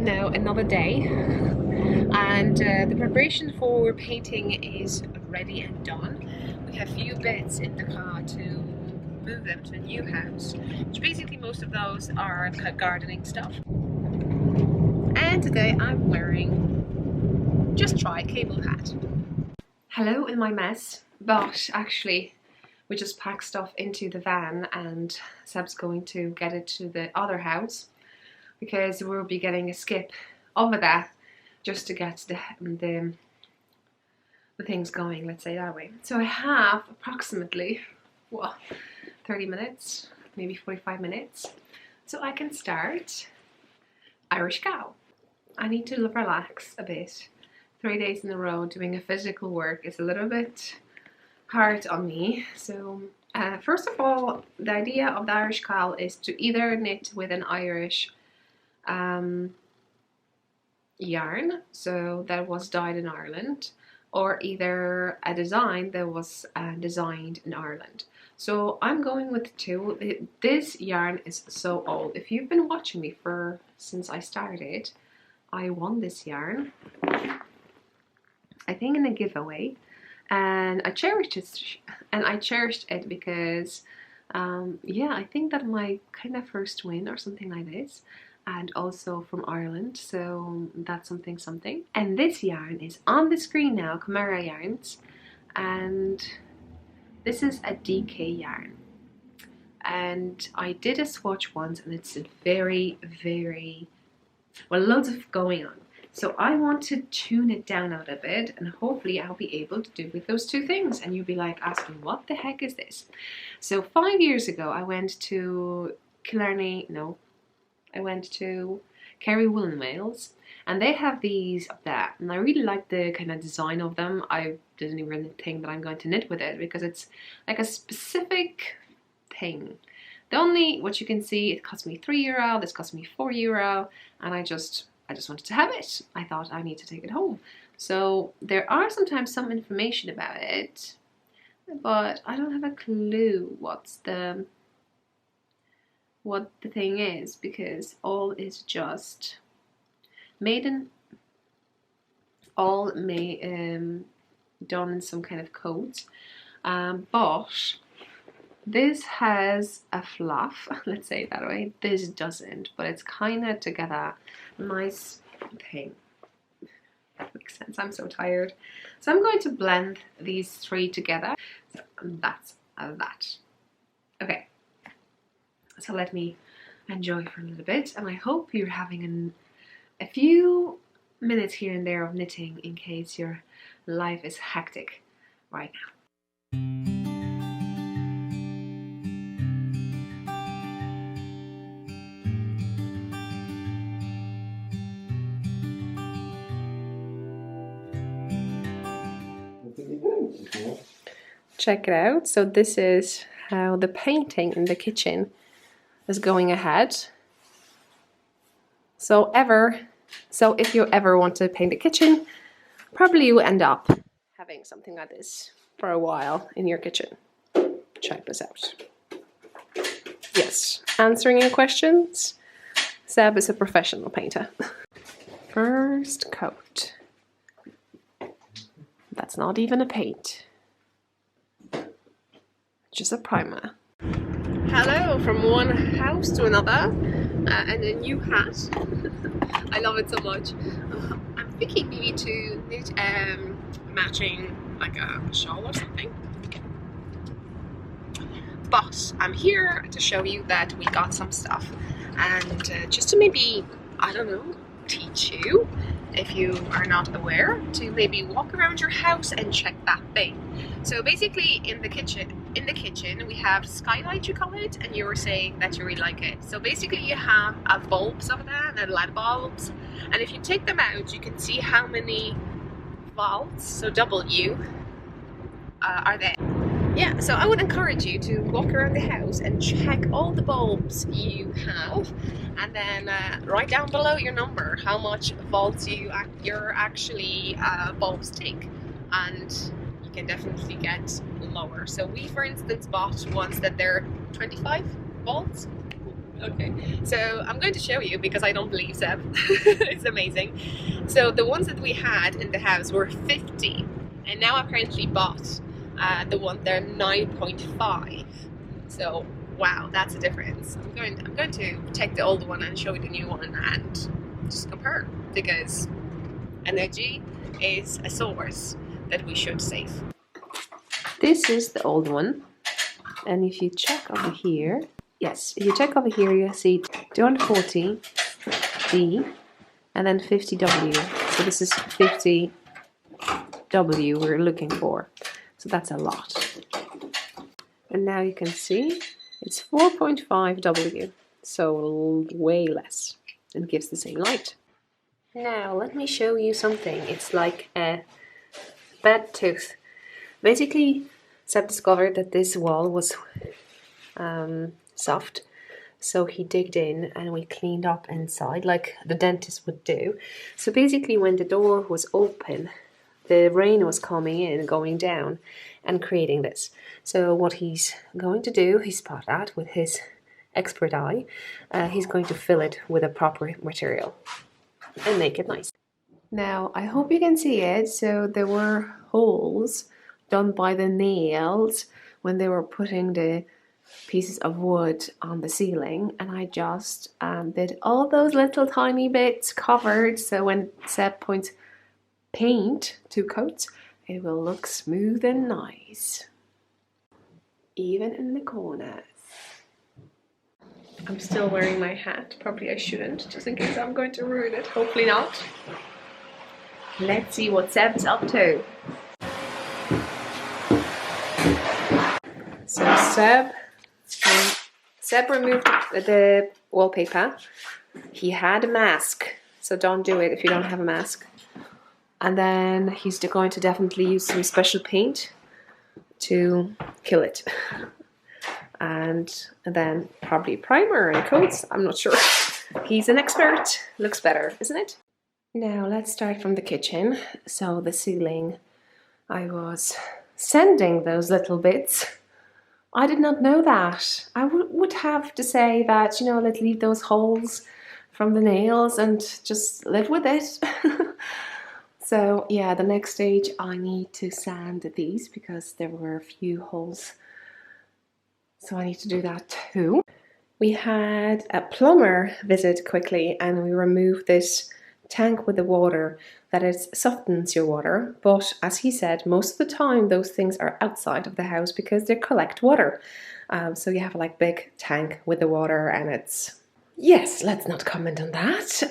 now another day, and the preparation for painting is ready and done. We have few bits in the car to move them to a new house, which basically most of those are gardening stuff. And today I'm wearing just try cable hat. Hello in my mess, but actually we just packed stuff into the van and Seb's going to get it to the other house because we'll be getting a skip over that just to get the things going, let's say that way. So I have approximately, well, 30 minutes, maybe 45 minutes, so I can start Irish cow. I need to relax a bit. 3 days in a row doing a physical work is a little bit hard on me. So first of all, the idea of the Irish cowl is to either knit with an Irish yarn, so that was dyed in Ireland, or either a design that was designed in Ireland. So I'm going with two. This yarn is so old. If you've been watching me since I started, I won this yarn, I think in a giveaway, and I cherished it, because yeah, I think that my kind of first win or something like this, and also from Ireland, so that's something. And this yarn is on the screen now, Chimera yarns, and this is a DK yarn, and I did a swatch once and it's very well, loads of going on. So I want to tune it down a little bit, and hopefully I'll be able to do with those two things. And you'll be like asking, what the heck is this? So 5 years ago I went to Kerry Woolen Wales, and they have these of that, and I really like the kind of design of them. I didn't even think that I'm going to knit with it because it's like a specific thing. The only, what you can see, it cost me €3, this cost me €4, and I just wanted to have it. I thought I need to take it home. So there are sometimes some information about it, but I don't have a clue what the thing is, because all is just done in some kind of codes. But this has a fluff, let's say it that way. This doesn't, but it's kind of together nice thing. That makes sense. I'm so tired. So I'm going to blend these three together. So that's that. Okay. So let me enjoy for a little bit, and I hope you're having a few minutes here and there of knitting in case your life is hectic right now. Check it out. So this is how the painting in the kitchen is going ahead. So if you ever want to paint the kitchen, probably you end up having something like this for a while in your kitchen. Check this out. Yes, answering your questions, Seb is a professional painter. First coat. That's not even a paint, just a primer. Hello from one house to another, and a new hat. I love it so much. I'm thinking maybe to knit matching like a shawl or something. But I'm here to show you that we got some stuff, and just to maybe, I don't know, teach you, if you are not aware, to maybe walk around your house and check that thing. So basically in the kitchen we have skylight, you call it, and you were saying that you really like it. So basically you have bulbs over there, the LED bulbs, and if you take them out you can see how many volts, so W, are there. Yeah, so I would encourage you to walk around the house and check all the bulbs you have, and then write down below your number how much volts your actually bulbs take, and you can definitely get lower. So we, for instance, bought ones that they're 25 volts. Okay, so I'm going to show you because I don't believe Seb. It's amazing. So the ones that we had in the house were 50, and now apparently bought the one they're 9.5. So wow, that's a difference. I'm going to take the old one and show you the new one and just compare, because energy is a source that we should save. This is the old one, and if you check over here, yes, if you check over here, you see 240D and then 50W. So this is 50W we're looking for. So that's a lot. And now you can see it's 4.5W, so way less, and gives the same light. Now let me show you something. It's like a bad tooth. Basically, Seb discovered that this wall was soft, so he digged in and we cleaned up inside like the dentist would do. So basically when the door was open, the rain was coming in, going down and creating this. So what he's going to do, he spotted that with his expert eye, he's going to fill it with a proper material and make it nice. Now I hope you can see it. So there were holes done by the nails when they were putting the pieces of wood on the ceiling, and I just did all those little tiny bits covered, so when Seb points paint 2 coats, it will look smooth and nice, even in the corners. I'm still wearing my hat. Probably I shouldn't, just in case I'm going to ruin it. Hopefully not. Let's see what Seb's up to. So Seb removed the wallpaper. He had a mask, so don't do it if you don't have a mask. And then he's going to definitely use some special paint to kill it. And then probably primer and coats, I'm not sure. He's an expert. Looks better, isn't it? Now let's start from the kitchen. So the ceiling, I was sanding those little bits. I did not know that. I would have to say that, you know, let's leave those holes from the nails and just live with it. So yeah, the next stage I need to sand these because there were a few holes. So I need to do that too. We had a plumber visit quickly and we removed this tank with the water that it softens your water, but as he said, most of the time those things are outside of the house because they collect water. So you have a like big tank with the water, and it's, yes, let's not comment on that.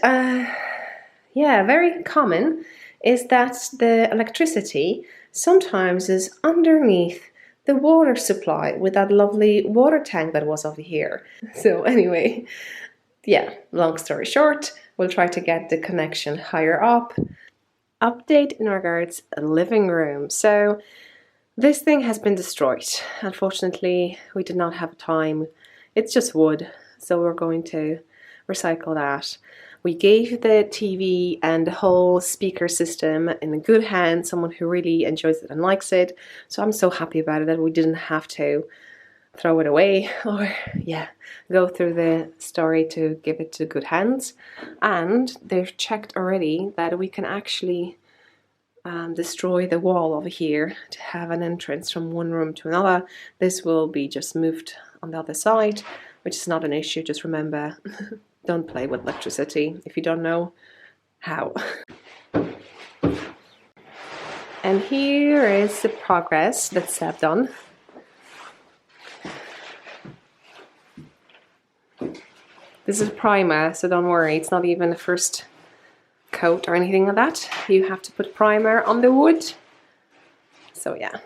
Yeah, very common is that the electricity sometimes is underneath the water supply with that lovely water tank that was over here. So anyway, yeah, long story short, we'll try to get the connection higher up. Update in regards to the living room. So this thing has been destroyed. Unfortunately, we did not have time. It's just wood, so we're going to recycle that. We gave the TV and the whole speaker system in a good hand, someone who really enjoys it and likes it. So I'm so happy about it that we didn't have to throw it away or go through the story to give it to good hands. And they've checked already that we can actually destroy the wall over here to have an entrance from one room to another. This will be just moved on the other side, which is not an issue. Just remember, don't play with electricity if you don't know how. And here is the progress that Seb done. This is primer, so don't worry, it's not even the first coat or anything like that. You have to put primer on the wood. So yeah.